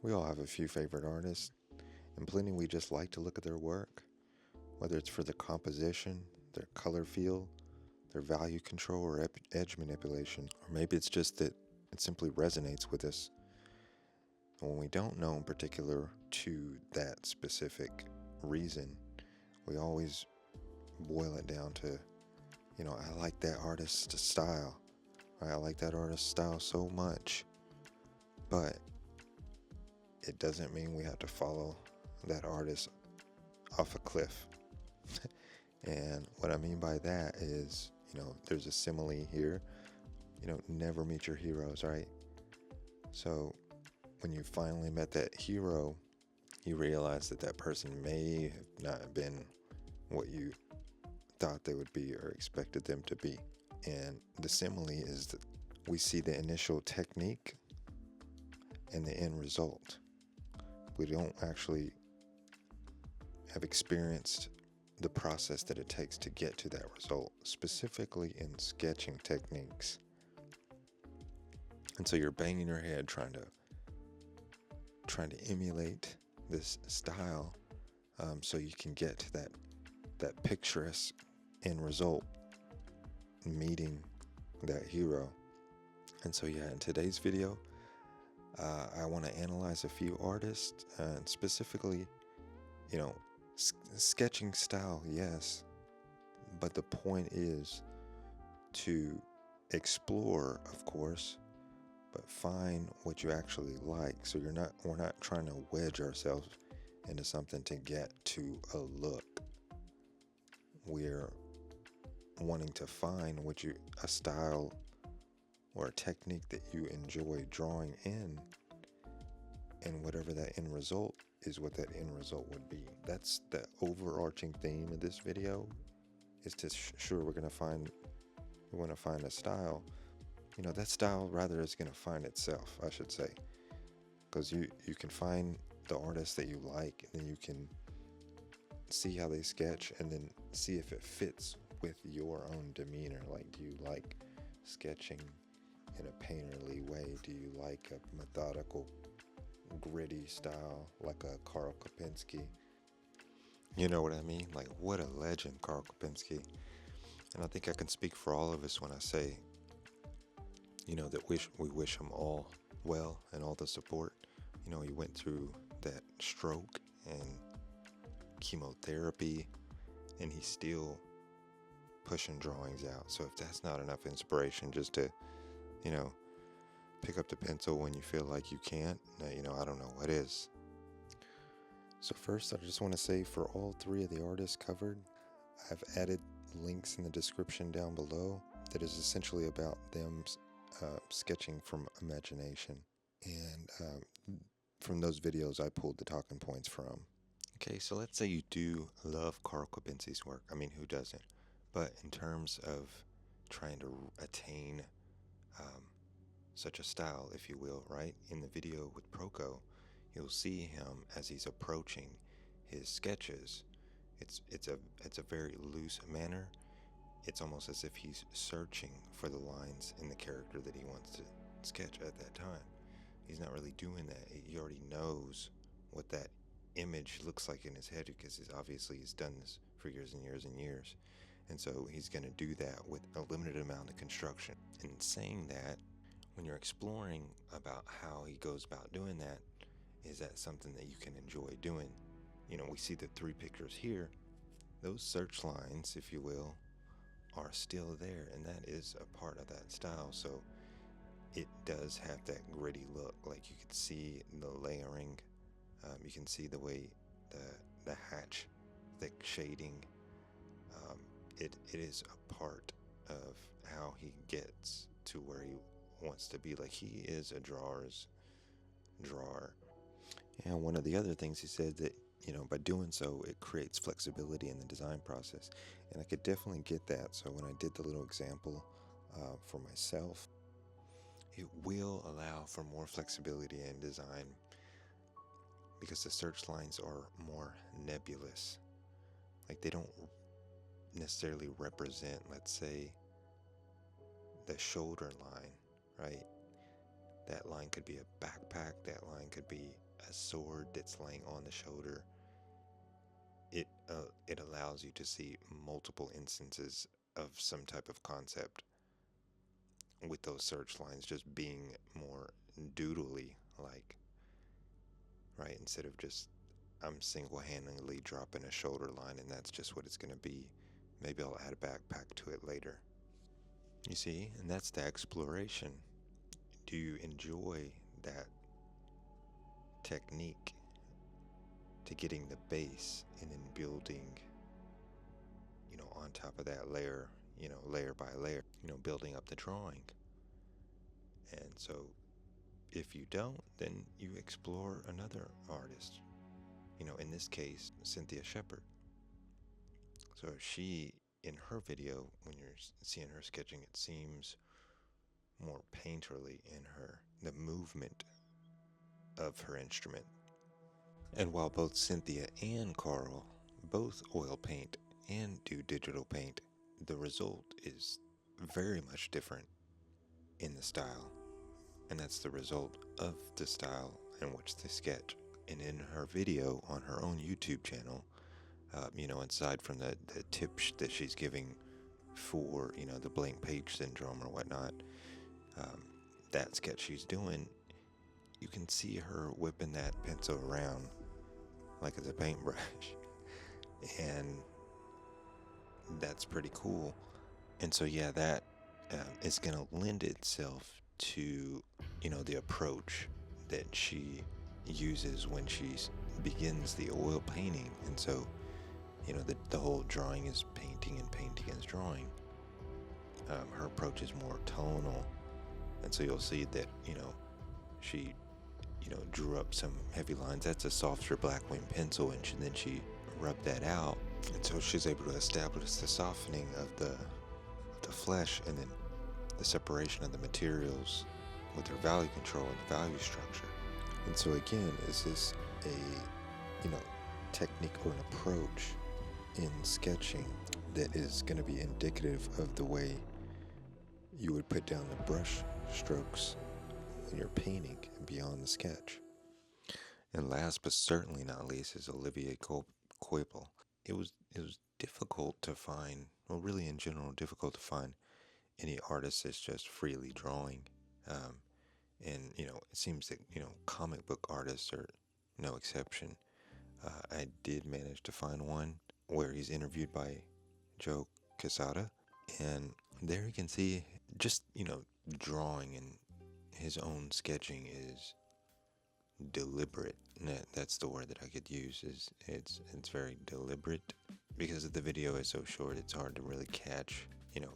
We all have a few favorite artists, and plenty we just like to look at their work, whether it's for the composition, their color feel, their value control or edge manipulation, or maybe it's just that it simply resonates with us. And when we don't know in particular to that specific reason, we always boil it down to, I like that artist's style. Right? I like that artist's style so much, but it doesn't mean we have to follow that artist off a cliff. And what I mean by that is, there's a simile here, never meet your heroes, right? So when you finally met that hero, you realize that that person may have not been what you thought they would be or expected them to be. And the simile is that we see the initial technique and the end result. We don't actually have experienced the process that it takes to get to that result, specifically in sketching techniques. And so you're banging your head trying to emulate this style, so you can get to that picturesque end result, meeting that hero. And so in today's video, I want to analyze a few artists, and specifically, sketching style, yes, but the point is to explore, of course, but find what you actually like. So we're not trying to wedge ourselves into something to get to a look. We're wanting to find a style or a technique that you enjoy drawing in, and whatever that end result is, what that end result would be. That's the overarching theme of this video, is to sure we want to find a style. That style rather is going to find itself, I should say, because you can find the artist that you like, and then you can see how they sketch and then see if it fits with your own demeanor. Like, do you like sketching in a painterly way? Do you like a methodical, gritty style like a Karl Kopinski? You know what I mean? Like, what a legend, Karl Kopinski. And I think I can speak for all of us when I say, that we wish him all well and all the support. He went through that stroke and chemotherapy, and he's still pushing drawings out. So if that's not enough inspiration just to, pick up the pencil when you feel like you can't, I don't know what is. So first, I just want to say, for all three of the artists covered, I've added links in the description down below that is essentially about them sketching from imagination. And from those videos, I pulled the talking points from. Okay, so let's say you do love Karl Kopinski's work. I mean, who doesn't? But in terms of trying to attain such a style, if you will, right? In the video with Proko, you'll see him as he's approaching his sketches. It's a very loose manner. It's almost as if he's searching for the lines in the character that he wants to sketch at that time. He's not really doing that. He already knows what that image looks like in his head, because he's done this for years and years and years. And so he's going to do that with a limited amount of construction. And saying that, when you're exploring about how he goes about doing that, is that something that you can enjoy doing? We see the three pictures here. Those search lines, if you will, are still there, and that is a part of that style. So it does have that gritty look. Like, you can see the layering, you can see the way the hatch, thick shading. It is a part of how he gets to where he wants to be. Like, he is a drawer's drawer. And one of the other things he said that, by doing so, it creates flexibility in the design process. And I could definitely get that. So when I did the little example for myself, it will allow for more flexibility in design, because the search lines are more nebulous. Like, they don't necessarily represent, let's say, the shoulder line, right? That line could be a backpack, that line could be a sword that's laying on the shoulder, it allows you to see multiple instances of some type of concept with those search lines just being more doodly like, right? Instead of just I'm single-handedly dropping a shoulder line and that's just what it's going to be. Maybe I'll add a backpack to it later. You see, and that's the exploration. Do you enjoy that technique to getting the base and then building, on top of that layer, layer by layer, building up the drawing? And so if you don't, then you explore another artist. In this case, Cynthia Sheppard. So she, in her video, when you're seeing her sketching, it seems more painterly in the movement of her instrument. And while both Cynthia and Karl both oil paint and do digital paint, the result is very much different in the style. And that's the result of the style in which they sketch. And in her video on her own YouTube channel, aside from the tips that she's giving for, the blank page syndrome or whatnot, that sketch she's doing, you can see her whipping that pencil around like it's a paintbrush. And that's pretty cool. And so, yeah, that is going to lend itself to, the approach that she uses when she begins the oil painting. And so, the whole drawing is painting and painting is drawing. Her approach is more tonal. And so you'll see that, she, drew up some heavy lines. That's a softer black wing pencil, and then she rubbed that out. And so she's able to establish the softening of the flesh and then the separation of the materials with her value control and the value structure. And so again, is this a, technique or an approach in sketching that is going to be indicative of the way you would put down the brush strokes when you're painting beyond the sketch. And last but certainly not least is Olivier Coipel. It was difficult to find, well, really in general, difficult to find any artist that's just freely drawing. And, it seems that, comic book artists are no exception. I did manage to find one where he's interviewed by Joe Quesada. And there you can see just, drawing and his own sketching is deliberate. And that's the word that I could use. Is it's very deliberate. Because the video is so short, it's hard to really catch,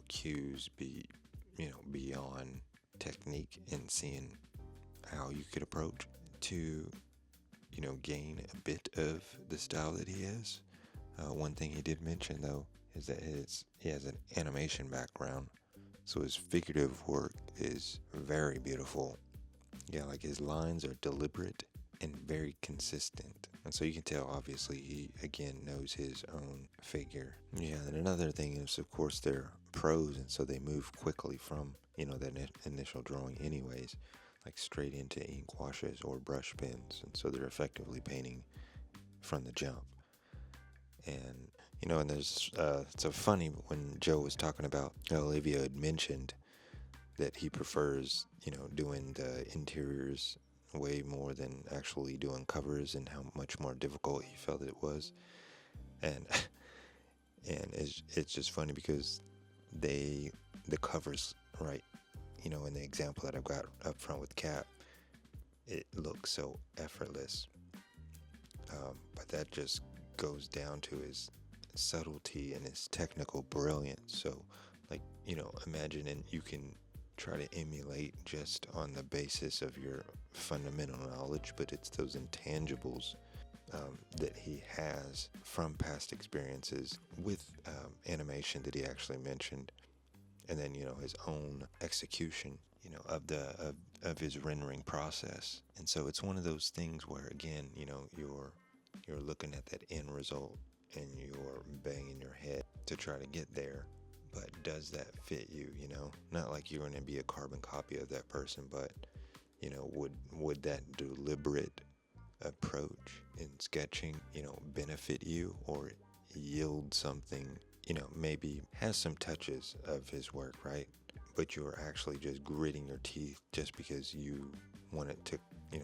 cues beyond technique and seeing how you could approach to, gain a bit of the style that he has. One thing he did mention, though, is that he has an animation background, so his figurative work is very beautiful. Yeah, like his lines are deliberate and very consistent. And so you can tell, obviously, he, again, knows his own figure. Yeah, and another thing is, of course, they're pros, and so they move quickly from, that initial drawing anyways, like straight into ink washes or brush pens. And so they're effectively painting from the jump. And, and there's, it's so funny when Joe was talking about, Olivia had mentioned that he prefers, doing the interiors way more than actually doing covers, and how much more difficult he felt it was. And it's just funny because the covers, right, in the example that I've got up front with Cap, it looks so effortless, but that just goes down to his subtlety and his technical brilliance. So, like, imagine, and you can try to emulate just on the basis of your fundamental knowledge, but it's those intangibles that he has from past experiences with animation that he actually mentioned, and then his own execution of his rendering process. And so it's one of those things where, again, you're looking at that end result and you're banging your head to try to get there. But does that fit you, Not like you're going to be a carbon copy of that person, but, would that deliberate approach in sketching, benefit you or yield something, maybe has some touches of his work, right? But you're actually just gritting your teeth just because you want it to,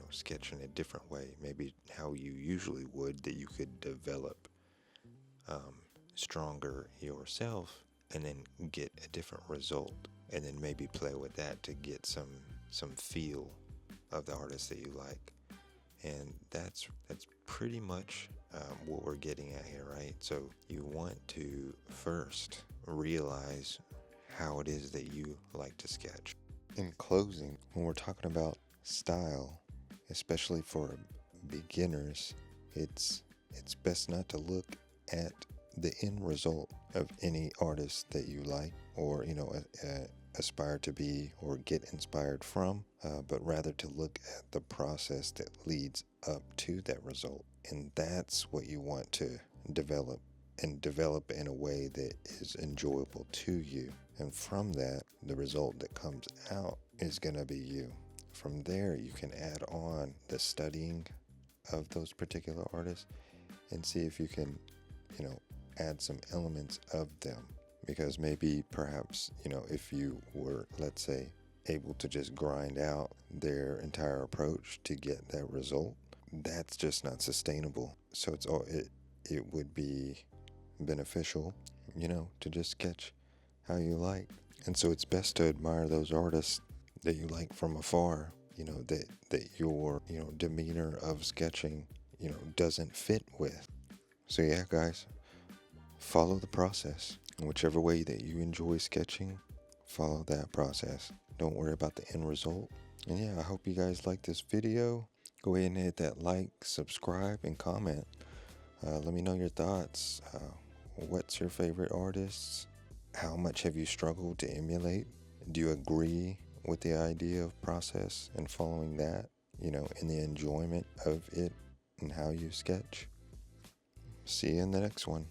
sketch in a different way, maybe how you usually would, that you could develop stronger yourself and then get a different result, and then maybe play with that to get some feel of the artist that you like. And that's pretty much what we're getting at here, right? So you want to first realize how it is that you like to sketch. In closing, when we're talking about style, especially for beginners, it's best not to look at the end result of any artist that you like or aspire to be or get inspired from, but rather to look at the process that leads up to that result. And that's what you want to develop, and develop in a way that is enjoyable to you. And from that, the result that comes out is going to be you. From there, you can add on the studying of those particular artists and see if you can, add some elements of them. Because maybe, perhaps, if you were, let's say, able to just grind out their entire approach to get that result, that's just not sustainable. So it would be beneficial, to just sketch how you like. And so it's best to admire those artists that you like from afar, that your, demeanor of sketching, doesn't fit with. So yeah, guys, follow the process. In whichever way that you enjoy sketching, follow that process. Don't worry about the end result. And yeah, I hope you guys like this video. Go ahead and hit that like, subscribe, and comment. Let me know your thoughts. What's your favorite artists? How much have you struggled to emulate? Do you agree with the idea of process and following that, in the enjoyment of it and how you sketch? See you in the next one.